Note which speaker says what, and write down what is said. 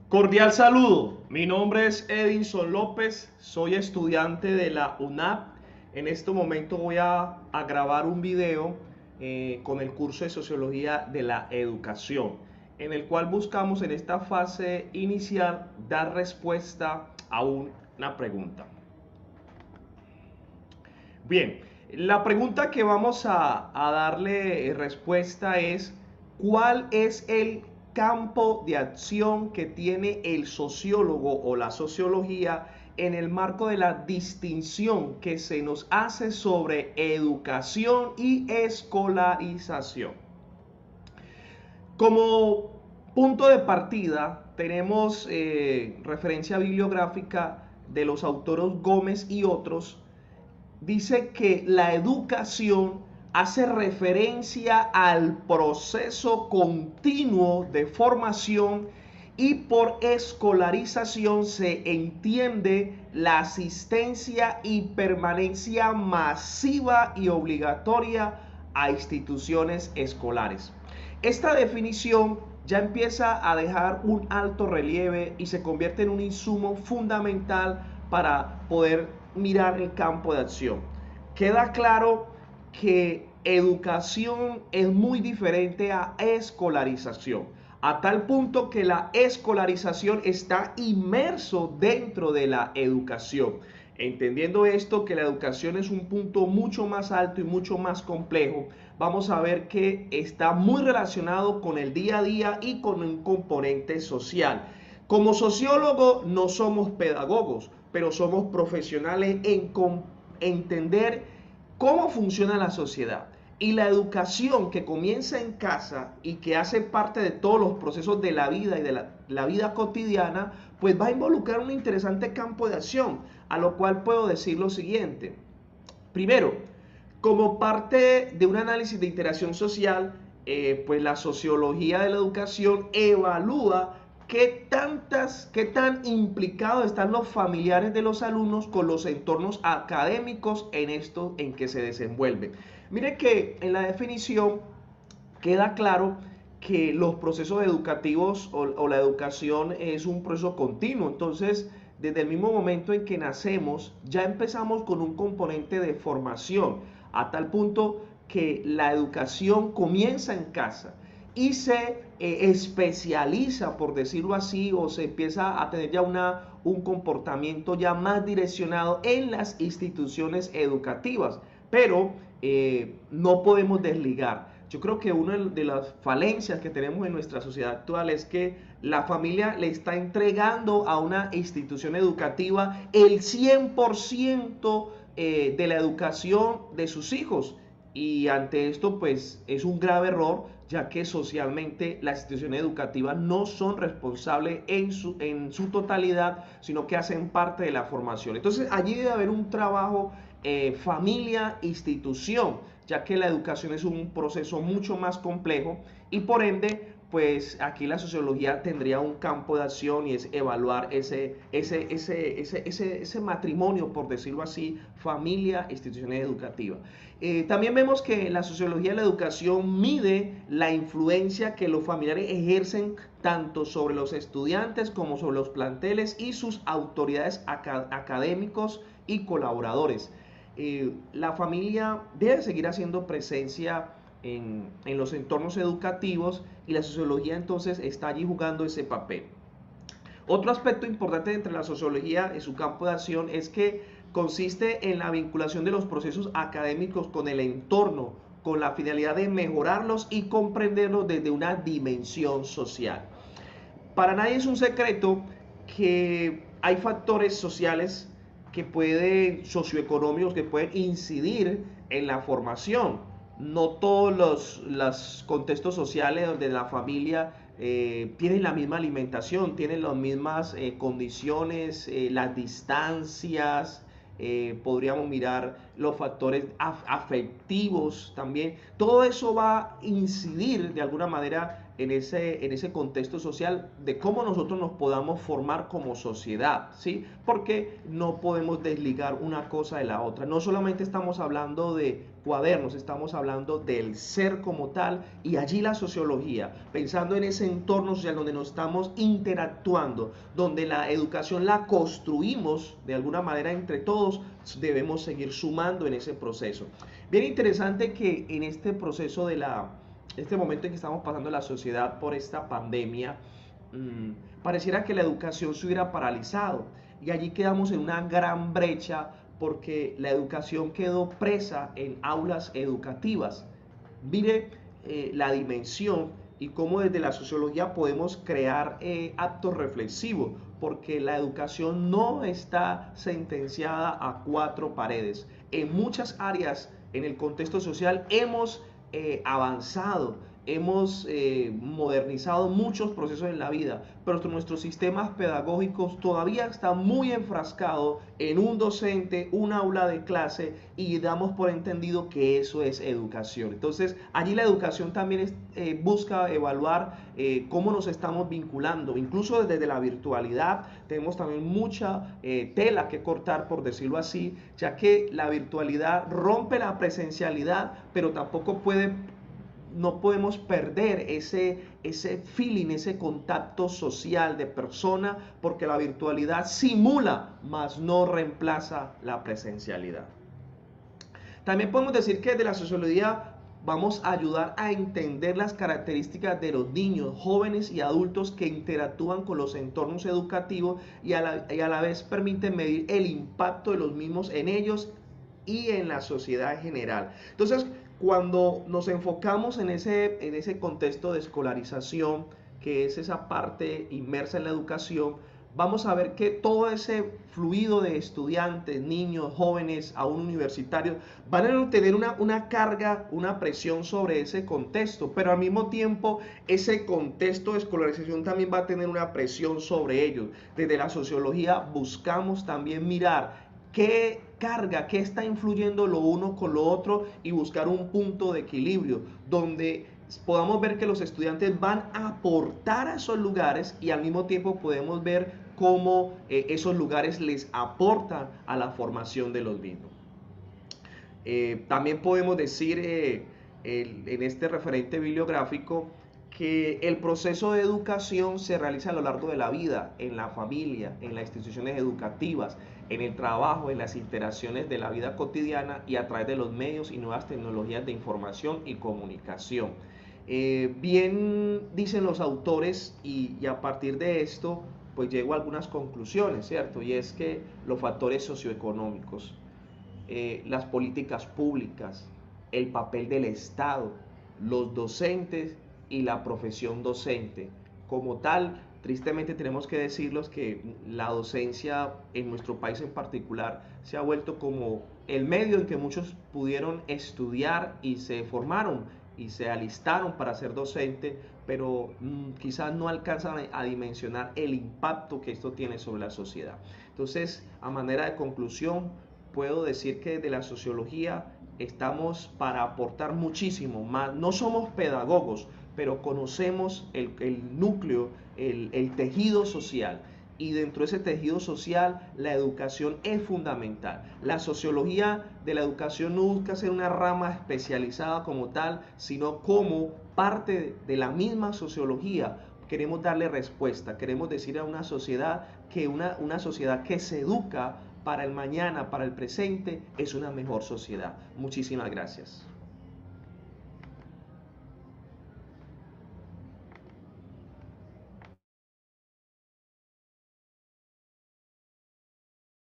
Speaker 1: Cordial saludo, mi nombre es Edinson López, soy estudiante de la UNAP. En este momento voy a grabar un video con el curso de Sociología de la Educación, en el cual buscamos en esta fase inicial dar respuesta a una pregunta. Bien, la pregunta que vamos a darle respuesta es: ¿cuál es el campo de acción que tiene el sociólogo o la sociología en el marco de la distinción que se nos hace sobre educación y escolarización? Como punto de partida tenemos referencia bibliográfica de los autores Gómez y otros. Dice que la educación hace referencia al proceso continuo de formación, y por escolarización se entiende la asistencia y permanencia masiva y obligatoria a instituciones escolares. Esta definición ya empieza a dejar un alto relieve y se convierte en un insumo fundamental para poder mirar el campo de acción. Queda claro que educación es muy diferente a escolarización, a tal punto que la escolarización está inmerso dentro de la educación. Entendiendo esto, que la educación es un punto mucho más alto y mucho más complejo, vamos a ver que está muy relacionado con el día a día y con un componente social. Como sociólogo no somos pedagogos, pero somos profesionales en entender cómo funciona la sociedad. Y la educación que comienza en casa y que hace parte de todos los procesos de la vida y de la vida cotidiana, pues va a involucrar un interesante campo de acción, a lo cual puedo decir lo siguiente. Primero, como parte de un análisis de interacción social, pues la sociología de la educación evalúa qué tan implicados están los familiares de los alumnos con los entornos académicos en esto en que se desenvuelven. Mire que en la definición queda claro que los procesos educativos o la educación es un proceso continuo. Entonces, desde el mismo momento en que nacemos, ya empezamos con un componente de formación, a tal punto que la educación comienza en casa y se especializa, por decirlo así, o se empieza a tener ya un comportamiento ya más direccionado en las instituciones educativas. Pero no podemos desligar. Yo creo que una de las falencias que tenemos en nuestra sociedad actual es que la familia le está entregando a una institución educativa el 100% de la educación de sus hijos. Y ante esto, pues es un grave error, ya que socialmente las instituciones educativas no son responsables en su totalidad, sino que hacen parte de la formación. Entonces allí debe haber un trabajo familia-institución, ya que la educación es un proceso mucho más complejo y por ende, pues aquí la sociología tendría un campo de acción y es evaluar ese matrimonio, por decirlo así, familia-instituciones educativas. También vemos que la sociología de la educación mide la influencia que los familiares ejercen tanto sobre los estudiantes como sobre los planteles y sus autoridades académicos y colaboradores. La familia debe seguir haciendo presencia en los entornos educativos y la sociología entonces está allí jugando ese papel. Otro aspecto importante entre la sociología en su campo de acción es que consiste en la vinculación de los procesos académicos con el entorno, con la finalidad de mejorarlos y comprenderlos desde una dimensión social. Para nadie es un secreto que hay factores sociales socioeconómicos que pueden incidir en la formación. No todos los contextos sociales donde la familia tienen la misma alimentación, tienen las mismas condiciones, las distancias, podríamos mirar los factores afectivos también. Todo eso va a incidir de alguna manera en ese contexto social de cómo nosotros nos podamos formar como sociedad, ¿sí? Porque no podemos desligar una cosa de la otra. No solamente estamos hablando de cuadernos, estamos hablando del ser como tal, y allí la sociología, pensando en ese entorno social donde nos estamos interactuando, donde la educación la construimos de alguna manera entre todos, debemos seguir sumando en ese proceso. Bien interesante que en este proceso este momento en que estamos pasando la sociedad por esta pandemia, pareciera que la educación se hubiera paralizado, y allí quedamos en una gran brecha porque la educación quedó presa en aulas educativas. Mire la dimensión y cómo desde la sociología podemos crear actos reflexivos, porque la educación no está sentenciada a cuatro paredes. En muchas áreas en el contexto social hemos avanzado, hemos modernizado muchos procesos en la vida, pero nuestros sistemas pedagógicos todavía están muy enfrascados en un docente, un aula de clase, y damos por entendido que eso es educación. Entonces, allí la educación también busca evaluar cómo nos estamos vinculando, incluso desde la virtualidad. Tenemos también mucha tela que cortar, por decirlo así, ya que la virtualidad rompe la presencialidad, pero tampoco no podemos perder ese feeling, ese contacto social de persona, porque la virtualidad simula, mas no reemplaza la presencialidad. También podemos decir que de la sociología vamos a ayudar a entender las características de los niños, jóvenes y adultos que interactúan con los entornos educativos, y a la vez permiten medir el impacto de los mismos en ellos y en la sociedad en general. Entonces, cuando nos enfocamos en ese contexto de escolarización, que es esa parte inmersa en la educación, vamos a ver que todo ese fluido de estudiantes, niños, jóvenes, aún universitarios, van a tener una carga, una presión sobre ese contexto, pero al mismo tiempo ese contexto de escolarización también va a tener una presión sobre ellos. Desde la sociología buscamos también mirar qué carga, qué está influyendo lo uno con lo otro, y buscar un punto de equilibrio donde podamos ver que los estudiantes van a aportar a esos lugares, y al mismo tiempo podemos ver cómo esos lugares les aportan a la formación de los mismos. También podemos decir en este referente bibliográfico que el proceso de educación se realiza a lo largo de la vida, en la familia, en las instituciones educativas, en el trabajo, en las interacciones de la vida cotidiana, y a través de los medios y nuevas tecnologías de información y comunicación. Bien dicen los autores, y a partir de esto pues llego a algunas conclusiones, ¿cierto? Y es que los factores socioeconómicos, las políticas públicas, el papel del Estado, los docentes y la profesión docente. Como tal, tristemente tenemos que decirlos que la docencia en nuestro país en particular se ha vuelto como el medio en que muchos pudieron estudiar y se formaron y se alistaron para ser docente, pero quizás no alcanzan a dimensionar el impacto que esto tiene sobre la sociedad. Entonces, a manera de conclusión, puedo decir que de la sociología estamos para aportar muchísimo más. No somos pedagogos, pero conocemos el núcleo, el tejido social. Y dentro de ese tejido social, la educación es fundamental. La sociología de la educación no busca ser una rama especializada como tal, sino como parte de la misma sociología. Queremos darle respuesta, queremos decir a una sociedad que una sociedad que se educa para el mañana, para el presente, es una mejor sociedad. Muchísimas gracias.